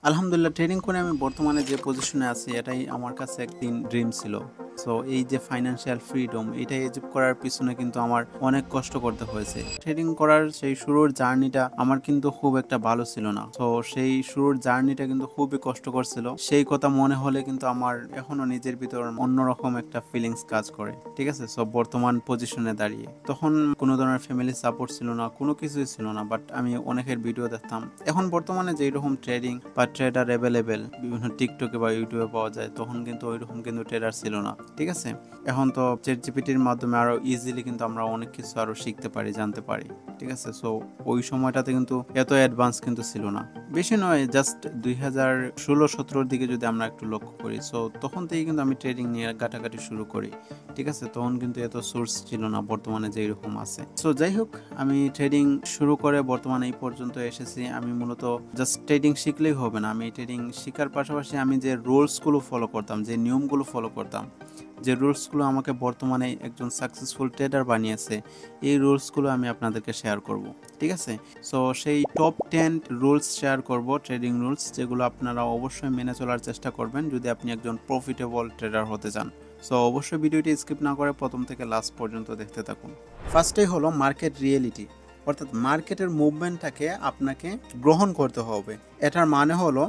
আলহামদুলিল্লাহ, ট্রেডিং করে আমি বর্তমানে যে পজিশনে আছি এটাই আমার কাছে একদিন ড্রিম ছিল। সো এই যে ফাইন্যান্সিয়াল ফ্রিডম এটা অ্যাচিভ করার পিছনে কিন্তু আমার অনেক কষ্ট করতে হয়েছে। ট্রেডিং করার সেই শুরুর জার্নিটা আমার কিন্তু খুব একটা ভালো ছিল না। তো সেই শুরুর জার্নিটা কিন্তু খুবই কষ্টকর ছিল। সেই কথা মনে হলে কিন্তু আমার এখনো নিজের ভিতর অন্যরকম একটা ফিলিংস কাজ করে। ঠিক আছে, সো বর্তমান পজিশনে দাঁড়িয়ে তখন কোনো ধরনের ফ্যামিলি সাপোর্ট ছিল না, কোনো কিছুই ছিল না, বাট আমি অনেকের ভিডিও দেখতাম। এখন বর্তমানে যেই রকম ট্রেডিং বা ট্রেডার অ্যাভেলেবেল বিভিন্ন টিকটকে বা ইউটিউবে পাওয়া যায়, তখন কিন্তু ওই রকম কিন্তু ট্রেডার ছিল না। ঠিক আছে, এখন তো চ্যাট জিপিটির মাধ্যমে আরো ইজিলি কিন্তু আমরা অনেক কিছু আরো শিখতে পারি, জানতে পারি। ঠিক আছে, সো ওই সময়টাতে কিন্তু এত অ্যাডভান্স কিন্তু ছিল না, বেশি নয়, জাস্ট 2016-17 দিকে যদি আমরা একটু লক্ষ্য করি। সো তখন থেকেই কিন্তু আমি ট্রেডিং নিয়ে ঘাটাঘাটি শুরু করি। ঠিক আছে, তখন কিন্তু এত সোর্স ছিল না বর্তমানে যে এরকম আছে। সো যাই হোক, আমি ট্রেডিং শুরু করে বর্তমানে এই পর্যন্ত এসেছি। আমি মূলত জাস্ট ট্রেডিং শিখলেই হবে না, আমি ট্রেডিং শেখার পাশাপাশি আমি যে রুলসগুলো ফলো করতাম, যে নিয়মগুলো ফলো করতাম, যে রুলসগুলো আমাকে বর্তমানে একজন সাকসেসফুল ট্রেডার বানিয়েছে, এই রুলসগুলো আমি আপনাদেরকে শেয়ার করব। ঠিক আছে, সো সেই টপ 10 রুলস শেয়ার করব, ট্রেডিং রুলস, যেগুলো আপনারা অবশ্যই মেনে চলার চেষ্টা করবেন যদি আপনি একজন প্রফিটেবল ট্রেডার হতে চান। সো অবশ্যই ভিডিওটি স্কিপ না করে প্রথম থেকে লাস্ট পর্যন্ত দেখতে থাকুন। ফার্স্টেই হলো মার্কেট রিয়েলিটি, অর্থাৎ মার্কেটের মুভমেন্টটাকে আপনাকে গ্রহণ করতে হবে। এটার মানে হলো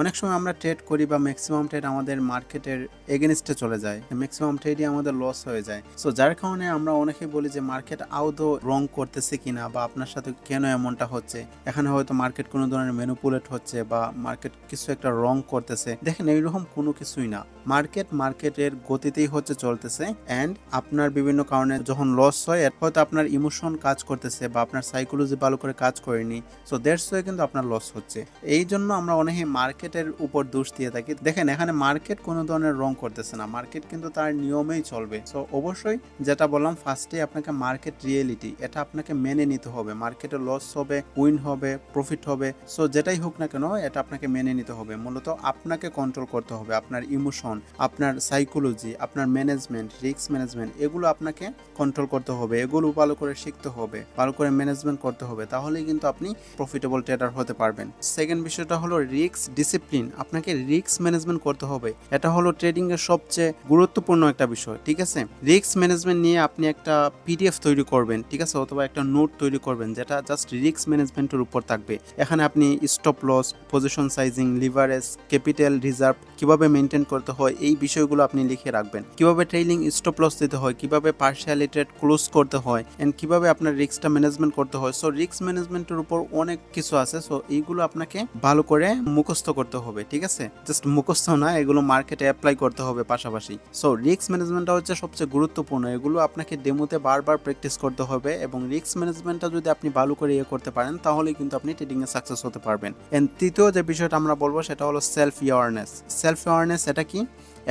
অনেক সময় আমরা ট্রেড করি বা ম্যাক্সিমাম ট্রেড আমাদের মার্কেটের এগেনস্টে চলে যায়, ম্যাক্সিমাম ট্রেডই আমাদের লস হয়ে যায়। সো যার কারণে আমরা অনেকেই বলি যে মার্কেট আদৌ রং করতেছে কিনা, বা আপনার সাথে কেন এমনটা হচ্ছে, এখানে হয়তো মার্কেট কোনো ধরনের ম্যানিপুলেট হচ্ছে বা মার্কেট কিছু একটা রং করতেছে। দেখেন, এইরকম কোনো কিছুই না। মার্কেটের গতিতেই হচ্ছে চলতেছে, অ্যান্ড আপনার বিভিন্ন কারণে যখন লস হয়, হয়তো আপনার ইমোশন কাজ করতেছে বা আপনার সাইকোলজি ভালো করে কাজ করেনি, সো দ্যাটস ওয়ে কিন্তু আপনার লস হচ্ছে। এই জন্য আমরা অনেকে মার্কেটের উপর দোষ দিয়ে থাকি। দেখেন, এখানে মার্কেট কোনো ধরনের রং করতেছে না, মার্কেট কিন্তু তার নিয়মেই চলবে। সো অবশ্যই যেটা বললাম ফার্স্টে, আপনাকে মার্কেট রিয়েলিটি এটা আপনাকে মেনে নিতে হবে। মার্কেটে লস হবে, উইন হবে, প্রফিট হবে, সো যেটাই হোক না কেন এটা আপনাকে মেনে নিতে হবে। মূলত আপনাকে কন্ট্রোল করতে হবে, আপনার ইমোশন, আপনার সাইকোলজি, আপনার ম্যানেজমেন্ট, রিস্ক ম্যানেজমেন্ট, এগুলো আপনাকে কন্ট্রোল করতে হবে, এগুলো ভালো করে শিখতে হবে, ভালো করে ম্যানেজমেন্ট করতে হবে, তাহলেই কিন্তু আপনি প্রফিটেবল ট্রেডার হতে পারবেন। সেকেন্ড বিষয়টা হলো রিস্ক ডিসিপ্লিন, আপনাকে রিস্ক ম্যানেজমেন্ট করতে হবে। এটা হলো ট্রেডিং এর সবচেয়ে গুরুত্বপূর্ণ একটা বিষয়। ঠিক আছে, রিস্ক ম্যানেজমেন্ট নিয়ে আপনি একটা পিডিএফ তৈরি করবেন, ঠিক আছে, অথবা একটা নোট তৈরি করবেন যেটা জাস্ট রিস্ক ম্যানেজমেন্টের উপর থাকবে। এখানে আপনি stop loss, position sizing, leverage, capital reserve কিভাবে মেনটেন করতে হয়, এই বিষয়গুলো আপনি লিখে রাখবেন। কিভাবে ট্রেইলিং স্টপ লস দিতে হয়, কিভাবে পার্শিয়ালি ট্রেড ক্লোজ করতে হয়, এন্ড কিভাবে আপনার রিস্কটা ম্যানেজমেন্ট করতে হয়। সো রিস্ক ম্যানেজমেন্টের উপর অনেক কিছু আছে। সো এইগুলো আপনাকে ভালো করে মুখস্থ করতে হবে। ঠিক আছে, জাস্ট মুখস্থ না, এগুলো মার্কেটে অ্যাপ্লাই করতে হবে পাশাপাশি। সো রিস্ক ম্যানেজমেন্টটা হচ্ছে সবচেয়ে গুরুত্বপূর্ণ, এগুলো আপনাকে ডেমোতে বারবার প্র্যাকটিস করতে হবে, এবং রিস্ক ম্যানেজমেন্টটা যদি আপনি ভালো করে করতে পারেন তাহলে কিন্তু আপনি ট্রেডিং এ সাকসেস হতে পারবেন। এন্ড তৃতীয় যে বিষয়টা আমরা বলবো সেটা হলো সেলফ অ্যাওয়ারনেস। সেলফ অ্যাওয়ারনেস এটা কি?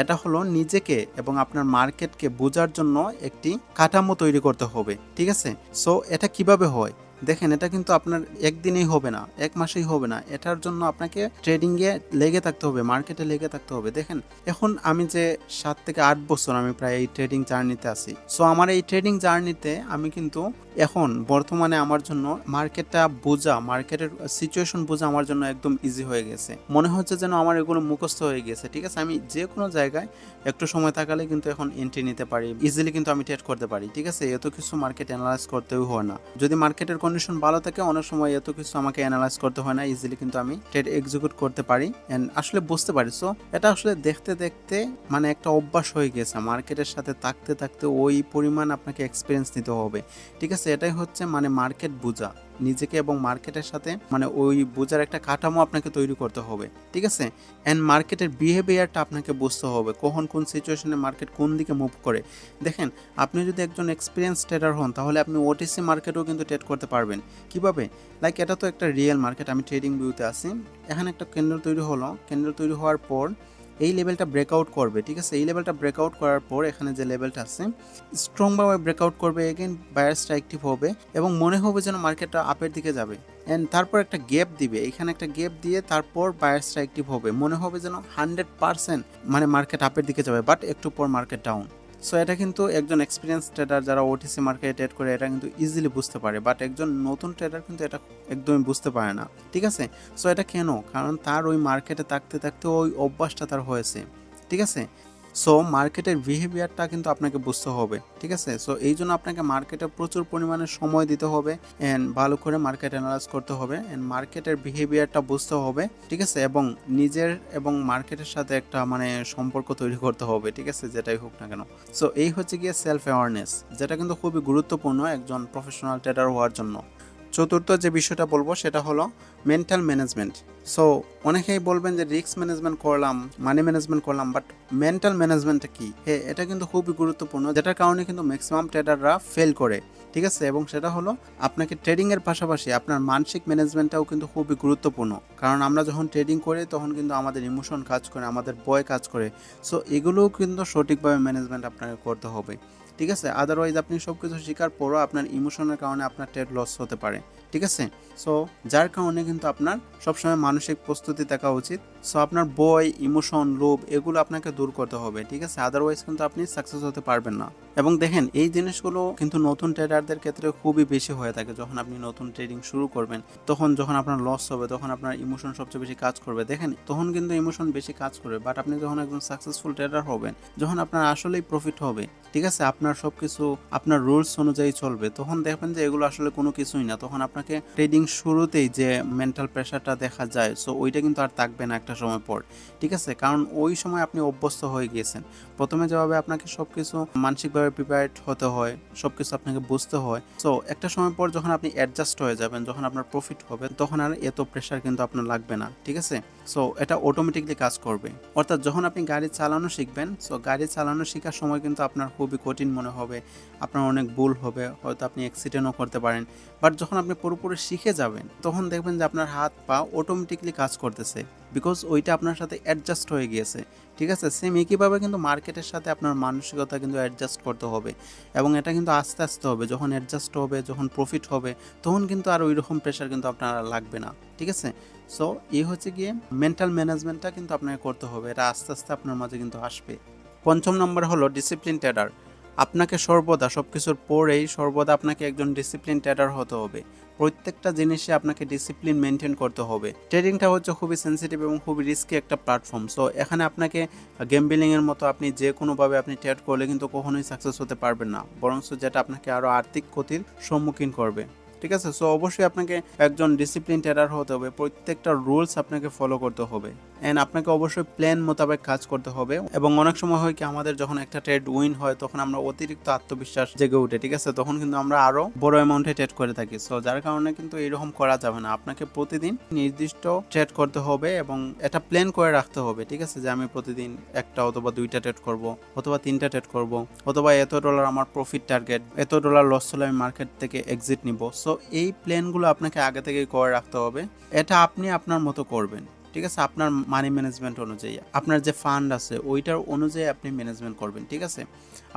এটা হলো নিজেকে এবং আপনার মার্কেটকে বোঝার জন্য একটি কাঠামো তৈরি করতে হবে। ঠিক আছে, সো এটা কিভাবে হয়? দেখেন, এটা কিন্তু আপনার একদিনেই হবে না, এক মাসেই হবে না, এটার জন্য আপনাকে ট্রেডিংয়ে লেগে থাকতে হবে, মার্কেটে লেগে থাকতে হবে। দেখেন, এখন আমি যে 7 থেকে 8 বছর আমি প্রায় এই ট্রেডিং জার্নিতে আছি। সো আমার এই ট্রেডিং জার্নিতে আমি কিন্তু এখন বর্তমানে আমার জন্য মার্কেটটা বোঝা, মার্কেটের সিচুয়েশন বোঝা আমার জন্য একদম ইজি হয়ে গেছে। মনে হচ্ছে যেন আমার এগুলো মুখস্থ হয়ে গেছে। ঠিক আছে, আমি যে কোনো জায়গায় একটু সময় থাকালে কিন্তু এখন এন্ট্রি নিতে পারি, ইজিলি কিন্তু আমি ট্রেড করতে পারি। ঠিক আছে, এত কিছু মার্কেট অ্যানালাইজ করতেও হয় না। যদি মার্কেটের কন্ডিশন ভালো থাকে, অনেক সময় এত কিছু আমাকে অ্যানালাইজ করতে হয় না, ইজিলি কিন্তু আমি ট্রেড এক্সিকিউট করতে পারি এন্ড আসলে বুঝতে পারি। সো এটা আসলে দেখতে দেখতে মানে একটা অভ্যাস হয়ে গেছে, মার্কেটের সাথে থাকতে থাকতে ওই পরিমাণ আপনাকে এক্সপিরিয়েন্স নিতে হবে। ঠিক আছে, এটাই হচ্ছে মানে মার্কেট বোঝা, নিজেকে এবং মার্কেটের সাথে মানে ওই বোঝার একটা কাঠামো আপনাকে তৈরি করতে হবে। ঠিক আছে, অ্যান্ড মার্কেটের বিহেভিয়ারটা আপনাকে বুঝতে হবে, কখন কোন সিচুয়েশনে মার্কেট কোন দিকে মুভ করে। দেখেন, আপনি যদি একজন এক্সপিরিয়েন্স ট্রেডার হন তাহলে আপনি ওটিসি মার্কেটেও কিন্তু ট্রেড করতে পারবেন। কিভাবে? লাইক এটা তো একটা রিয়েল মার্কেট, আমি ট্রেডিং ভিউতে আছি, এখানে একটা ক্যান্ডেল তৈরি হলো, ক্যান্ডেল তৈরি হওয়ার পর এই লেভেলটা ব্রেকআউট করবে। ঠিক আছে, এই লেভেলটা ব্রেকআউট করার পর এখানে যে লেভেলটা আছে স্ট্রংভাবে ব্রেকআউট করবে, এগেন বায়ার্সটা অ্যাক্টিভ হবে এবং মনে হবে যেন মার্কেটটা আপের দিকে যাবে, অ্যান্ড তারপর একটা গ্যাপ দিবে, এখানে একটা গ্যাপ দিয়ে তারপর বায়ার্সটা অ্যাক্টিভ হবে, মনে হবে যেন 100% মানে মার্কেট আপের দিকে যাবে, বাট একটু পর মার্কেট ডাউন। সো এটা কিন্তু একজন এক্সপিরিয়েন্স ট্রেডার যারা ওটিসি মার্কেটে ট্রেড করে এটা কিন্তু ইজিলি বুঝতে পারে, বাট একজন নতুন ট্রেডার কিন্তু এটা একদমই বুঝতে পারে না, ঠিক আছে। সো এটা কেন? কারণ তার ওই মার্কেটে থাকতে থাকতে ওই অভ্যাসটা তার হয়েছে, ঠিক আছে। সো মার্কেটের বিহেভিয়ারটা কিন্তু আপনাকে বুঝতে হবে, ঠিক আছে। সো এই জন্য আপনাকে মার্কেটে প্রচুর পরিমাণে সময় দিতে হবে অ্যান্ড ভালো করে মার্কেট অ্যানালাইজ করতে হবে অ্যান্ড মার্কেটের বিহেভিয়ারটা বুঝতে হবে, ঠিক আছে, এবং নিজের এবং মার্কেটের সাথে একটা মানে সম্পর্ক তৈরি করতে হবে, ঠিক আছে, যেটাই হোক না কেন। সো এই হচ্ছে গিয়ে সেলফ অ্যাওয়ারনেস, যেটা কিন্তু খুবই গুরুত্বপূর্ণ একজন প্রফেশনাল ট্রেডার হওয়ার জন্য। চতুর্থ যে বিষয়টা বলবো সেটা হলো মেন্টাল ম্যানেজমেন্ট। সো অনেকেই বলবেন যে রিস্ক ম্যানেজমেন্ট করলাম, মানি ম্যানেজমেন্ট করলাম, বাট মেন্টাল ম্যানেজমেন্টটা কি? হ্যাঁ, এটা কিন্তু খুবই গুরুত্বপূর্ণ, যেটার কারণে কিন্তু ম্যাক্সিমাম ট্রেডাররা ফেল করে, ঠিক আছে। এবং সেটা হলো আপনাকে ট্রেডিংয়ের পাশাপাশি আপনার মানসিক ম্যানেজমেন্টটাও কিন্তু খুবই গুরুত্বপূর্ণ, কারণ আমরা যখন ট্রেডিং করি তখন কিন্তু আমাদের ইমোশন কাজ করে, আমাদের ভয় কাজ করে। সো এগুলোও কিন্তু সঠিকভাবে ম্যানেজমেন্ট আপনাকে করতে হবে, ঠিক আছে। আদারওয়াইজ আপনি সব কিছু শেখার পরও আপনার ইমোশনের কারণে আপনার ট্রেড লস হতে পারে, ঠিক আছে। সো যার কারণে কিন্তু আপনার সবসময় মানসিক প্রস্তুতি থাকা উচিত। সো আপনার ভয়, ইমোশন, লোভ এগুলো আপনাকে দূর করতে হবে, ঠিক আছে, আদারওয়াইজ কিন্তু আপনি সাকসেস হতে পারবেন না। এবং দেখেন এই জিনিসগুলো কিন্তু নতুন ট্রেডারদের ক্ষেত্রে খুবই বেশি হয়ে থাকে। যখন আপনি নতুন ট্রেডিং শুরু করবেন তখন যখন আপনার লস হবে তখন আপনার ইমোশন সবচেয়ে বেশি কাজ করবে। দেখেন তখন কিন্তু ইমোশন বেশি কাজ করবে, বাট আপনি যখন একজন সাকসেসফুল ট্রেডার হবেন, যখন আপনার আসলেই প্রফিট হবে, ঠিক আছে, আপনার সব কিছু আপনার রুলস অনুযায়ী চলবে, তখন দেখবেন যে এগুলো আসলে কোনো কিছুই না। তখন আপনাকে ট্রেডিং শুরুতেই যে মেন্টাল প্রেশারটা দেখা যায়, সো ওইটা কিন্তু আর থাকবে না একটা সময় পর, ঠিক আছে, কারণ ওই সময় আপনি অভ্যস্ত হয়ে গিয়েছেন। প্রথমে যেভাবে আপনাকে সব কিছু মানসিকভাবে প্রিপেয়ার্ড হতে হয়, সব কিছু আপনাকে বুঝতে হয়, সো একটা সময় পর যখন আপনি অ্যাডজাস্ট হয়ে যাবেন, যখন আপনার প্রফিট হবে, তখন আর এত প্রেশার কিন্তু আপনার লাগবে না, ঠিক আছে। সো এটা অটোমেটিকলি কাজ করবে। অর্থাৎ যখন আপনি গাড়ি চালানো শিখবেন, সো গাড়ি চালানো শেখার সময় কিন্তু আপনার খুবই কঠিন মনে হবে, আপনার অনেক ভুল হবে, হয়তো আপনি অ্যাক্সিডেন্টও করতে পারেন, বাট যখন আপনি পুরোপুরি শিখে যাবেন তখন দেখবেন যে আপনার হাত পা অটোমেটিকলি কাজ করতেছে, বিকজ ওইটা আপনার সাথে অ্যাডজাস্ট হয়ে গিয়েছে, ঠিক আছে। সেম একইভাবে কিন্তু মার্কেটের সাথে আপনার মানসিকতা কিন্তু অ্যাডজাস্ট করতে হবে, এবং এটা কিন্তু আস্তে আস্তে হবে। যখন অ্যাডজাস্ট হবে, যখন প্রফিট হবে, তখন কিন্তু আর ওই রকম প্রেশার কিন্তু আপনার লাগবে না, ঠিক আছে। সো এই হচ্ছে গিয়ে মেন্টাল ম্যানেজমেন্টটা কিন্তু আপনাকে করতে হবে, এটা আস্তে আস্তে আপনার মাঝে কিন্তু আসবে। পঞ্চম নম্বর হলো ডিসিপ্লিন ট্রেডার। আপনাকে সর্বদা সব কিছুর পরেই সর্বদা আপনাকে একজন ডিসিপ্লিন ট্রেডার হতে হবে। প্রত্যেকটা জিনিসে আপনাকে ডিসিপ্লিন মেনটেন করতে হবে। ট্রেডিংটা হচ্ছে খুবই সেন্সিটিভ এবং খুবই রিস্কি একটা প্ল্যাটফর্ম। সো এখানে আপনাকে গেমবিলিংয়ের মতো আপনি যে কোনোভাবে আপনি ট্রেড করলে কিন্তু কখনোই সাকসেস হতে পারবেন না, বরং যেটা আপনাকে আরও আর্থিক ক্ষতির সম্মুখীন করবে, ঠিক আছে। সো অবশ্যই আপনাকে একজন ডিসিপ্লিন ট্রেডার হতে হবে, প্রত্যেকটা রুলস আপনাকে ফলো করতে হবে অ্যান্ড আপনাকে অবশ্যই প্ল্যান মোতাবেক কাজ করতে হবে। এবং অনেক সময় হয় কি আমাদের যখন একটা ট্রেড উইন হয় তখন আমরা অতিরিক্ত আত্মবিশ্বাস জেগে উঠে, ঠিক আছে, তখন কিন্তু আমরা আরও বড় অ্যামাউন্টে ট্রেড করে থাকি। সো যার কারণে কিন্তু এরকম করা যাবে না, আপনাকে প্রতিদিন নির্দিষ্ট ট্রেড করতে হবে এবং এটা প্ল্যান করে রাখতে হবে, ঠিক আছে, যে আমি প্রতিদিন একটা অথবা দুইটা ট্রেড করব, অথবা তিনটা ট্রেড করব, অথবা এত ডলার আমার প্রফিট টার্গেট, এত ডলার লস হলে আমি মার্কেট থেকে এক্সিট নিব। সো এই প্ল্যানগুলো আপনাকে আগে থেকেই করে রাখতে হবে। এটা আপনি আপনার মতো করবেন, ঠিক আছে, আপনার মানি ম্যানেজমেন্ট অনুযায়ী, আপনার যে ফান্ড আছে ওইটার অনুযায়ী আপনি ম্যানেজমেন্ট করবেন, ঠিক আছে।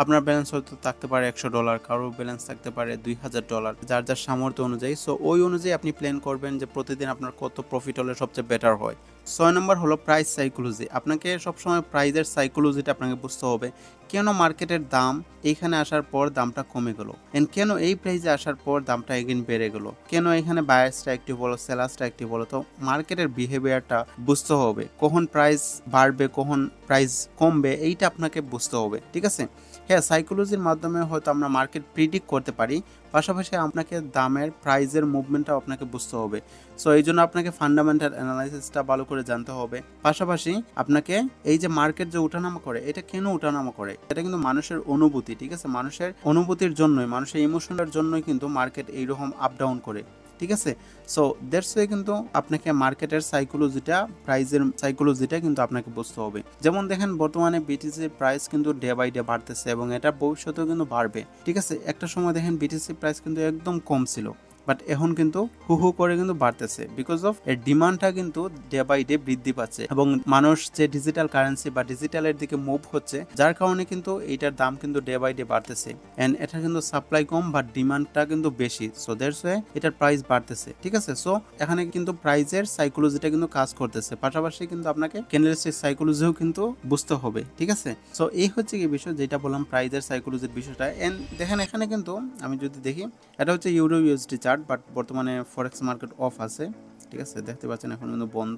আপনার ব্যালেন্স হয়তো থাকতে পারে $100, কারোর ব্যালেন্স থাকতে পারে $2000, যার যার সামর্থ্য অনুযায়ী। সো ওই অনুযায়ী আপনি প্ল্যান করবেন যে প্রতিদিন আপনার কত প্রফিট হলে সবচেয়ে বেটার হয়। 6 নম্বর হলো প্রাইস সাইকোলজি। আপনাকে সবসময় প্রাইসের সাইকোলজিটা আপনাকে বুঝতে হবে। কেন মার্কেটের দাম এইখানে আসার পর দামটা কমে গেল, এন্ড কেন এই প্রাইসে আসার পর দামটা এগেইন বেড়ে গেল, কেন এখানে বায়ার্সটা একটু বলো, সেলার্সটা একটু বলো। তো মার্কেটের বিহেভিয়ারটা বুঝতে হবে, কখন প্রাইস বাড়বে, কখন প্রাইস কমবে, এইটা আপনাকে বুঝতে হবে, ঠিক আছে। হ্যাঁ, সাইকোলজির মাধ্যমে হয়তো আমরা মার্কেট প্রিডিক্ট করতে পারি, পাশাপাশি আপনাকে দামের প্রাইজের মুভমেন্টটাও আপনাকে বুঝতে হবে। সো এই জন্য আপনাকে ফান্ডামেন্টাল অ্যানালাইসিসটা ভালো করে জানতে হবে। পাশাপাশি আপনাকে এই যে মার্কেট যে উঠানামা করে, এটা কেন উঠানামা করে, এটা কিন্তু মানুষের অনুভূতি, ঠিক আছে, মানুষের অনুভূতির জন্যই, মানুষের ইমোশনের জন্যই কিন্তু মার্কেট এইরকম আপ ডাউন করে, ঠিক আছে। সো দ্যাটস ওয়ে কিন্তু আপনাকে মার্কেটের সাইকোলজিটা, প্রাইজের সাইকোলজিটা কিন্তু আপনাকে বুঝতে হবে। যেমন দেখেন বর্তমানে বিটিসির প্রাইস কিন্তু ডে বাই ডে বাড়তেছে এবং এটা ভবিষ্যতেও কিন্তু বাড়বে, ঠিক আছে। একটা সময় দেখেন বিটিসি প্রাইস কিন্তু একদম কম ছিল, বাট এখন কিন্তু হু করে কিন্তু বাড়তেছে, বিকজ অফ এর ডিমান্ডটা কিন্তু ডে বাই ডে বৃদ্ধি পাচ্ছে এবং মানুষ যে ডিজিটাল কারেন্সি বা ডিজিটালের দিকে মুভ হচ্ছে, যার কারণে কিন্তু এইটার দাম কিন্তু ডে বাই ডে বাড়তেছে। এন্ড এটা কিন্তু সাপ্লাই কম বা ডিমান্ডটা কিন্তু বেশি, সো দ্যাটস ওয়ে এটার প্রাইস বাড়তেছে। ঠিক আছে, সো এখানে কিন্তু প্রাইসের সাইকোলজিটা কিন্তু কাজ করতেছে, পাশাপাশি কিন্তু আপনাকে ক্যান্ডেলস্টিক সাইকোলজিও কিন্তু বুঝতে হবে। ঠিক আছে, সো এই হচ্ছে কি বিষয় যেটা বললাম প্রাইসের সাইকোলজির বিষয়টা। এন্ড দেখেন এখানে কিন্তু আমি যদি দেখি, এটা হচ্ছে ইউরো ইউএসডি চার্ট, বাট বর্তমানে ফরেক্স মার্কেট অফ আছে। ঠিক আছে, দেখতে পাচ্ছেন এখন কিন্তু বন্ধ।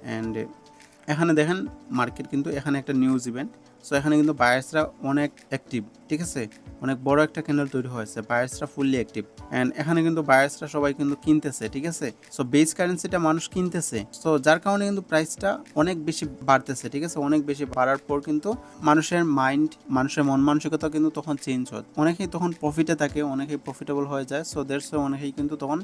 অ্যান্ড এখানে দেখেন মার্কেট কিন্তু এখানে একটা নিউজ ইভেন্ট, সো এখানে কিন্তু বায়ার্সরা অনেক অ্যাক্টিভ। ঠিক আছে, অনেক বড় একটা ক্যান্ডেল তৈরি হয়েছে, বায়ার্সরা ফুললি অ্যাক্টিভ। অ্যান্ড এখানে কিন্তু বায়ার্সরা সবাই কিন্তু কিনতেছে। ঠিক আছে, সো বেস কারেন্সিটা মানুষ কিনতেছে, সো যার কারণে কিন্তু প্রাইসটা অনেক বেশি বাড়তেছে। ঠিক আছে, অনেক বেশি বাড়ার পর কিন্তু মানুষের মাইন্ড, মানুষের মন মানসিকতা কিন্তু তখন চেঞ্জ হয়, অনেকেই তখন প্রফিটে থাকে, অনেকেই প্রফিটেবল হয়ে যায়। সো দ্যাটস ওয়াই অনেকেই কিন্তু তখন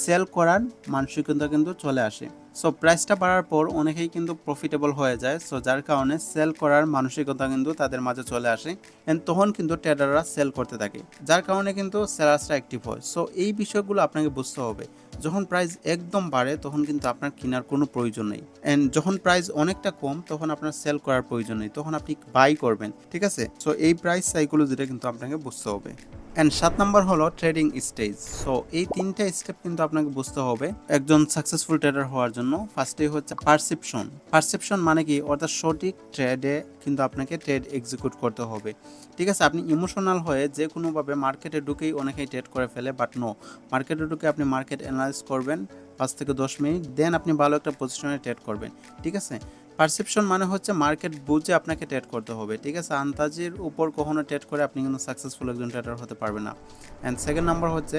সেল করার মানসিকতা কিন্তু চলে আসে। সো প্রাইসটা বাড়ার পর অনেকেই কিন্তু প্রফিটেবল হয়ে যায়, সো যার কারণে সেল করার মানসিকতা কিন্তু তাদের মাঝে চলে আসে। এন্ড তখন কিন্তু ট্রেডাররা সেল করতে থাকে, যার কারণে কিন্তু সেলার্সরা অ্যাক্টিভ হয়। সো এই বিষয়গুলো আপনাকে বুঝতে হবে। যখন প্রাইস একদম বাড়ে তখন কিন্তু আপনার কেনার কোনো প্রয়োজন নেই, এন্ড যখন প্রাইস অনেকটা কম তখন আপনার সেল করার প্রয়োজন নেই, তখন আপনি বাই করবেন। ঠিক আছে, সো এই প্রাইস সাইকোলজিটা কিন্তু আপনাকে বুঝতে হবে। অ্যান্ড 7 নাম্বার হলো ট্রেডিং স্টেজ। সো এই 3টা স্টেপ কিন্তু আপনাকে বুঝতে হবে একজন সাকসেসফুল ট্রেডার হওয়ার জন্য। ফার্স্টে হচ্ছে পারসেপশন। পারসেপশন মানে কি, অর্থাৎ সঠিক ট্রেডে কিন্তু আপনাকে ট্রেড এক্সিকিউট করতে হবে। ঠিক আছে, আপনি ইমোশনাল হয়ে যে কোনোভাবে মার্কেটে ঢুকেই অনেকেই ট্রেড করে ফেলে, বাট নো, মার্কেটে ঢুকে আপনি মার্কেট অ্যানালাইজ করবেন 5 থেকে 10 মিনিট, দেন আপনি ভালো একটা পজিশনে ট্রেড করবেন। ঠিক আছে, পারসেপশন মানে হচ্ছে মার্কেট বুঝে আপনাকে ট্রেড করতে হবে। ঠিক আছে, আন্দাজের উপর কখনো ট্রেড করে আপনি কিন্তু সাকসেসফুল একজন ট্রেডার হতে পারবেন না। অ্যান্ড সেকেন্ড নাম্বার হচ্ছে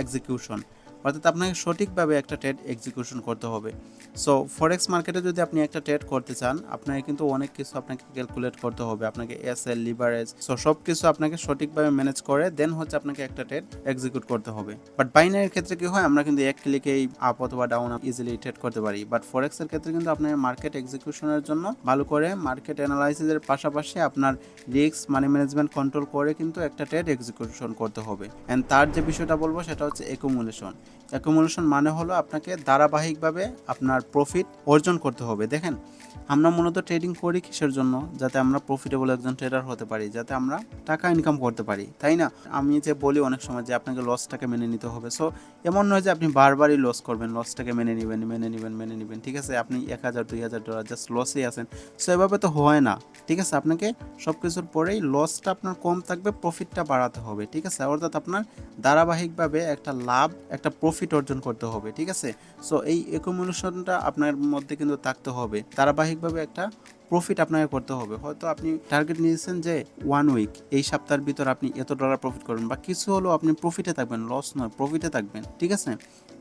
এক্সিকিউশন, অর্থাৎ আপনাকে সঠিকভাবে একটা ট্রেড এক্সিকিউশন করতে হবে। সো ফরেক্স মার্কেটে যদি আপনি একটা ট্রেড করতে চান, আপনাকে কিন্তু অনেক কিছু আপনাকে ক্যালকুলেট করতে হবে, আপনাকে এসএল, লিভারেজ, সো সব কিছু আপনাকে সঠিকভাবে ম্যানেজ করে দেন হচ্ছে আপনাকে একটা ট্রেড এক্সিকিউট করতে হবে। বাট বাইনারির ক্ষেত্রে কি হয়, আমরা কিন্তু এক ক্লিকেই আপ অথবা ডাউন ইজিলি ট্রেড করতে পারি, বাট ফরেক্সের ক্ষেত্রে কিন্তু আপনার মার্কেট এক্সিকিউশনের জন্য ভালো করে মার্কেট অ্যানালাইসিসের পাশাপাশি আপনার রিস্ক, মানি ম্যানেজমেন্ট কন্ট্রোল করে কিন্তু একটা ট্রেড এক্সিকিউশন করতে হবে। অ্যান্ড তার যে বিষয়টা বলবো সেটা হচ্ছে অ্যাকুমুলেশন। অ্যাকুমুলেশন মানে হলো আপনাকে ধারাবাহিকভাবে আপনার প্রফিট অর্জন করতে হবে। দেখেন, আমরা মূলত ট্রেডিং করি কিসের জন্য, যাতে আমরা প্রফিটেবল একজন ট্রেডার হতে পারি, যাতে আমরা টাকা ইনকাম করতে পারি, তাই না? আমি যে বলি অনেক সময় যে আপনাকে লসটাকে মেনে নিতে হবে, সো এমন নয় যে আপনি বারবারই লস করবেন, লসটাকে মেনে নেবেন। ঠিক আছে, আপনি $1000-2000 জাস্ট লসেই আছেন, সো এভাবে তো হয় না। ঠিক আছে, আপনাকে সব কিছুর পরেই লসটা আপনার কম থাকবে, প্রফিটটা বাড়াতে হবে। ঠিক আছে, অর্থাৎ আপনার ধারাবাহিকভাবে একটা লাভ, একটা প্রফিট অর্জন করতে হবে। ঠিক আছে, সো এই অ্যাকুমুলেশনটা আপনার মধ্যে কিন্তু থাকতে হবে, ধারাবাহিকভাবে একটা প্রফিট আপনাকে করতে হবে। হয়তো আপনি টার্গেট নিয়েছেন যে 1 উইক, এই সপ্তাহের ভিতর আপনি এত ডলার প্রফিট করবেন, বা কিছু হলেও আপনি প্রফিটে থাকবেন, লস নয়, প্রফিটে থাকবেন। ঠিক আছে,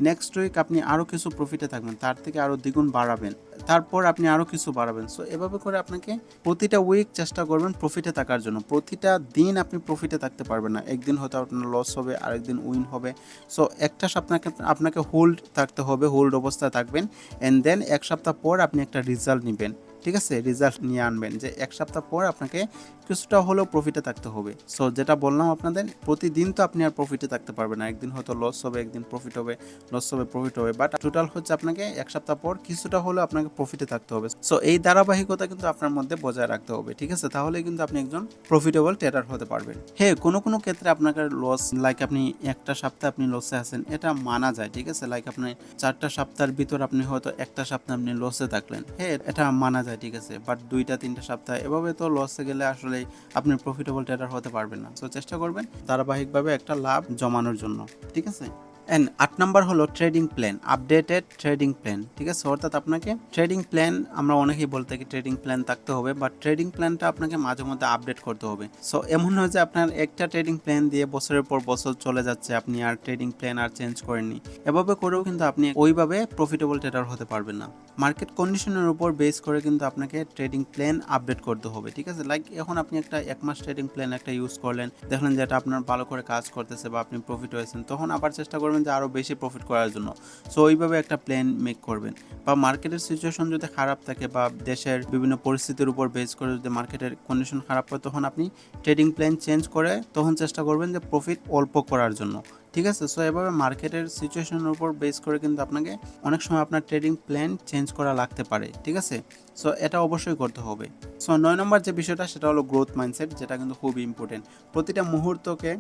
নেক্সট উইক আপনি আরও কিছু প্রফিটে থাকবেন, তার থেকে আরও দ্বিগুণ বাড়াবেন, তারপর আপনি আরও কিছু বাড়াবেন। সো এভাবে করে আপনাকে প্রতিটা উইক চেষ্টা করবেন প্রফিটে থাকার জন্য। প্রতিটা দিন আপনি প্রফিটে থাকতে পারবেন না, একদিন হয়তো আপনার লস হবে, আরেকদিন উইন হবে। সো একটা সপ্তাহ আপনাকে হোল্ড থাকতে হবে, হোল্ড অবস্থায় থাকবেন, অ্যান্ড দেন 1 সপ্তাহ পর আপনি একটা রেজাল্ট নেবেন। ঠিক আছে, রেজাল্ট নিয়ে আনবেন যে 1 সপ্তাহ পর আপনাকে কিছুটা হলেও প্রফিটে থাকতে হবে। সো যেটা বললাম আপনাদের, প্রতিদিন তো আপনি আর প্রফিটে থাকতে পারবেন না, একদিন হয়তো লস হবে, একদিন প্রফিট হবে, লস হবে, প্রফিট হবে, বাট টোটাল হচ্ছে আপনাকে 1 সপ্তাহ পর কিছুটা হলেও আপনাকে প্রফিটে থাকতে হবে। সো এই ধারাবাহিকতা কিন্তু আপনার মধ্যে বজায় রাখতে হবে। ঠিক আছে, তাহলে কিন্তু আপনি একজন প্রফিটেবল ট্রেডার হতে পারবেন। হ্যাঁ, কোনো ক্ষেত্রে আপনাকে লস, লাইক আপনি একটা সপ্তাহে আপনি লসে আছেন, এটা মানা যায়। ঠিক আছে, লাইক আপনি 4টা সপ্তাহের ভিতর আপনি হয়তো একটা সপ্তাহ আপনি লসে থাকলেন, হ্যাঁ এটা মানা যায়। ঠিক আছে, বাট 2-3টা সপ্তাহ এভাবে তো লসে গেলে আসলে আপনি প্রফিটেবল ট্রেডার হতে পারবেন না। সো চেষ্টা করবেন ধারাবাহিকভাবে একটা লাভ জমানোর জন্য। ঠিক আছে, এন্ড 8 নাম্বার হলো trading plan, updated trading plan. ঠিক আছে, অর্থাৎ আপনাকে ট্রেডিং প্ল্যান, আমরা অনেকেই বলতে থাকি ট্রেডিং প্ল্যান থাকতে হবে, বাট ট্রেডিং প্ল্যানটা আপনাকে মাঝে মধ্যে আপডেট করতে হবে। সো এমন নয় যে আপনার একটা ট্রেডিং প্ল্যান দিয়ে বছরের পর বছর চলে যাচ্ছে, আপনি আর ট্রেডিং প্ল্যান আর চেঞ্জ করেননি। এভাবে করেও কিন্তু আপনি ওইভাবে প্রফিটেবল ট্রেডার হতে পারবেন না। মার্কেট কন্ডিশনের উপর বেস করে কিন্তু আপনাকে ট্রেডিং প্ল্যান আপডেট করতে হবে। ঠিক আছে, লাইক এখন আপনি একটা 1 মাস ট্রেডিং প্ল্যান একটা ইউজ করলেন, দেখলেন যে এটা আপনার ভালো করে কাজ করতেছে বা আপনি প্রফিট হয়েছেন, তখন আবার চেষ্টা করবেন যে আরও বেশি প্রফিট করার জন্য। সো ওইভাবে একটা প্ল্যান মেক করবেন। বা মার্কেটের সিচুয়েশন যদি খারাপ থাকে বা দেশের বিভিন্ন পরিস্থিতির উপর বেস করে যদি মার্কেটের কন্ডিশন খারাপ হয়, তখন আপনি ট্রেডিং প্ল্যান চেঞ্জ করে তখন চেষ্টা করবেন যে প্রফিট অল্প করার জন্য। ঠিক আছে। সো এভাবে মার্কেটের সিচুয়েশনের উপর বেস করে কিন্তু আপনাকে অনেক সময় আপনার ট্রেডিং প্ল্যান চেঞ্জ করা লাগতে পারে, ঠিক আছে। সো এটা অবশ্যই করতে হবে। সো 9 নম্বর যে বিষয়টা সেটা হলো গ্রোথ মাইন্ডসেট, যেটা কিন্তু খুবই ইম্পর্টেন্ট। প্রতিটা মুহূর্তকে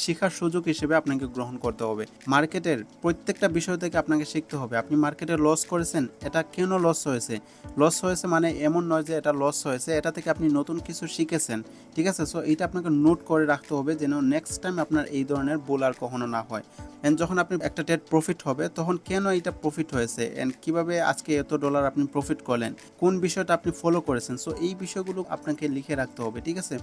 শেখার সুযোগ হিসেবে আপনাকে গ্রহণ করতে হবে। মার্কেটের প্রত্যেকটা বিষয় থেকে আপনাকে শিখতে হবে। আপনি মার্কেটে লস করেছেন, এটা কেন লস হয়েছে? লস হয়েছে মানে এমন নয় যে এটা লস হয়েছে, এটা থেকে আপনি নতুন কিছু শিখেছেন, ঠিক আছে। সো এটা আপনাকে নোট করে রাখতে হবে যেন নেক্সট টাইম আপনার এই ধরনের ভুল আর কখনো না হয়। অ্যান্ড যখন আপনি একটা ট্রেড প্রফিট হবে তখন কেন এটা প্রফিট হয়েছে, অ্যান্ড কীভাবে আজকে এত ডলার আপনি প্রফিট করলেন, কোন বিষয়টা আপনি ফলো করেছেন। সো এই বিষয়গুলো আপনাকে লিখে রাখতে হবে, ঠিক আছে।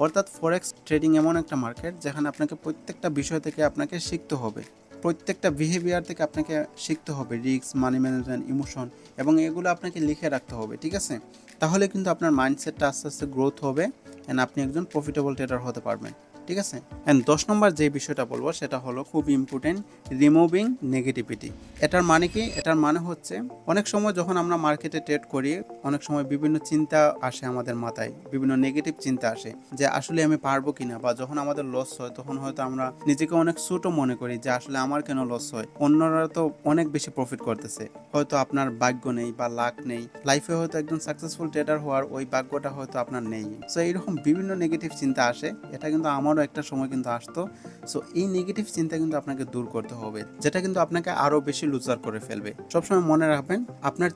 অর্থাৎ ফরেক্স ট্রেডিং এমন একটা মার্কেট যেখানে আপনাকে প্রত্যেকটা বিষয় থেকে আপনাকে শিখতে হবে, প্রত্যেকটা বিহেভিয়ার থেকে আপনাকে শিখতে হবে, রিস্ক, মানি ম্যানেজমেন্ট, ইমোশন, এবং এগুলো আপনাকে লিখে রাখতে হবে, ঠিক আছে। তাহলে কিন্তু আপনার মাইন্ডসেটটা আস্তে আস্তে গ্রোথ হবে অ্যান্ড আপনি একজন প্রফিটেবল ট্রেডার হতে পারবেন, ঠিক আছে। অ্যান্ড 10 নম্বর যে বিষয়টা বলবো সেটা হলো খুব ইম্পর্টেন্ট, রিমুভিং নেগেটিভিটি। এটার মানে কি? এটার মানে হচ্ছে অনেক সময় যখন আমরা মার্কেটে ট্রেড করি, অনেক সময় বিভিন্ন চিন্তা আসে আমাদের মাথায়, বিভিন্ন নেগেটিভ চিন্তা আসে যে আসলে আমি পারবো কিনা, বা যখন আমাদের লস হয় তখন হয়তো আমরা নিজেকে অনেক ছোট মনে করি যে আসলে আমার কেন লস হয়, অন্যরা তো অনেক বেশি প্রফিট করতেছে, হয়তো আপনার ভাগ্য নেই বা লাক নেই, লাইফে হয়তো একজন সাকসেসফুল ট্রেডার হওয়ার ওই ভাগ্যটা হয়তো আপনার নেই। সো এইরকম বিভিন্ন নেগেটিভ চিন্তা আসে, এটা কিন্তু আমারও একটা সময় কিন্তু আসতো। সো এই নেগেটিভ চিন্তা কিন্তু আপনাকে দূর করতে হবে, যেটা কিন্তু আপনাকে আরো বেশি লুজার করে ফেলবে। সবসময় মনে রাখবেন আপনার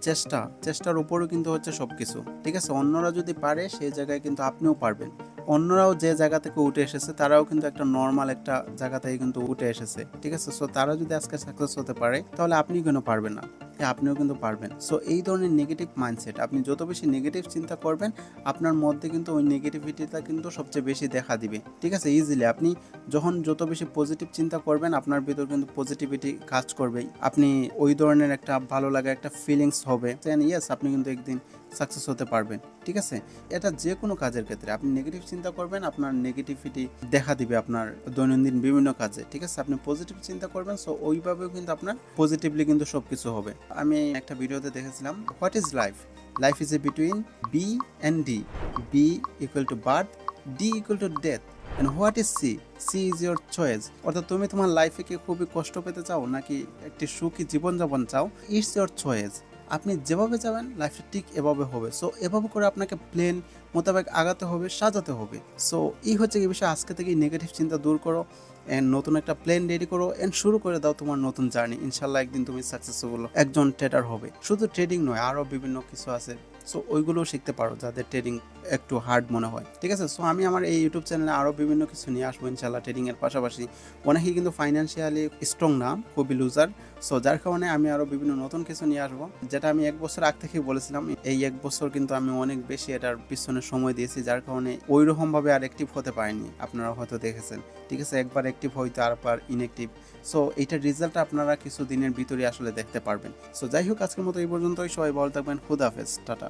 চেষ্টার উপরও কিন্তু হচ্ছে সবকিছু, ঠিক আছে। অন্যরা যদি পারে সেই জায়গায় কিন্তু আপনিও পারবেন। অন্যরাও যে জায়গা থেকে উঠে এসেছে তারাও কিন্তু একটা নর্মাল একটা জায়গা থেকে কিন্তু উঠে এসেছে, ঠিক আছে। সো তারা যদি আজকে সাকসেস হতে পারে তাহলে আপনি কেন পারবেন না? আপনিও কিন্তু পারবেন। সো এই ধরনের নেগেটিভ মাইন্ডসেট, আপনি যত বেশি নেগেটিভ চিন্তা করবেন আপনার মধ্যে কিন্তু ওই নেগেটিভিটিটা কিন্তু সবচেয়ে বেশি দেখা দিবে, ঠিক আছে। ইজিলি আপনি যখন যত বেশি পজিটিভ চিন্তা করবেন আপনার ভিতর কিন্তু পজিটিভিটি কাজ করবেই, আপনি ওই ধরনের একটা ভালো লাগা, একটা ফিলিংস হবে, ইয়েস আপনি কিন্তু একদিন সাকসেস হতে পারবেন, ঠিক আছে। এটা যে কোনো কাজের ক্ষেত্রে আপনি নেগেটিভ চিন্তা করবেন, আপনার নেগেটিভিটি দেখা দিবে আপনার দৈনন্দিন বিভিন্ন কাজে, ঠিক আছে। আপনি পজিটিভ চিন্তা করবেন, সো ওইভাবেও কিন্তু আপনার পজিটিভলি কিন্তু সব কিছু হবে। আমি একটা ভিডিওতে দেখেছিলাম, what is life? Life is a between B and D, B equal to birth, D equal to death, and what is C? C is your choice. অর্থাৎ তুমি তোমার লাইফে কি খুবই কষ্ট পেতে চাও নাকি একটি সুখী জীবনযাপন চাও? It's your choice. আপনি যেভাবে যাবেন লাইফটা ঠিক এভাবে হবে। সো এভাবে করে আপনাকে প্ল্যান মোতাবেক আগাতে হবে, সাজাতে হবে। সো এই হচ্ছে কি বিষয়, আজকে থেকে নেগেটিভ চিন্তা দূর করো অ্যান্ড নতুন একটা প্ল্যান রেডি করো অ্যান্ড শুরু করে দাও তোমার নতুন জার্নি। ইনশাল্লাহ একদিন তুমি সাকসেসফুল একজন ট্রেডার হবে। শুধু ট্রেডিং নয়, আরও বিভিন্ন কিছু আছে, সো ওইগুলোও শিখতে পারো যাদের ট্রেডিং একটু হার্ড মনে হয়, ঠিক আছে। সো আমি আমার এই ইউটিউব চ্যানেলে আরও বিভিন্ন কিছু নিয়ে আসবো ইনশাল্লাহ ট্রেডিংয়ের পাশাপাশি। অনেকেই কিন্তু ফাইন্যান্সিয়ালি স্ট্রং না, খুবই লুজার। সো যার কারণে আমি আরও বিভিন্ন নতুন কিছু নিয়ে আসবো, যেটা আমি 1 বছর আগ থেকেই বলেছিলাম। এই 1 বছর কিন্তু আমি অনেক বেশি এটার পিছনে সময় দিয়েছি, যার কারণে ওই রকমভাবে আর অ্যাক্টিভ হতে পারিনি। আপনারা হয়তো দেখেছেন, ঠিক আছে, একবার অ্যাক্টিভ হয়তো আরবার ইনঅ্যাক্টিভ। সো এইটার রেজাল্ট আপনারা কিছু দিনের ভিতরে আসলে দেখতে পারবেন। সো যাই হোক, আজকের মতো এই পর্যন্তই। সবাই ভালো থাকবেন। খুদা হাফেজ, টাটা।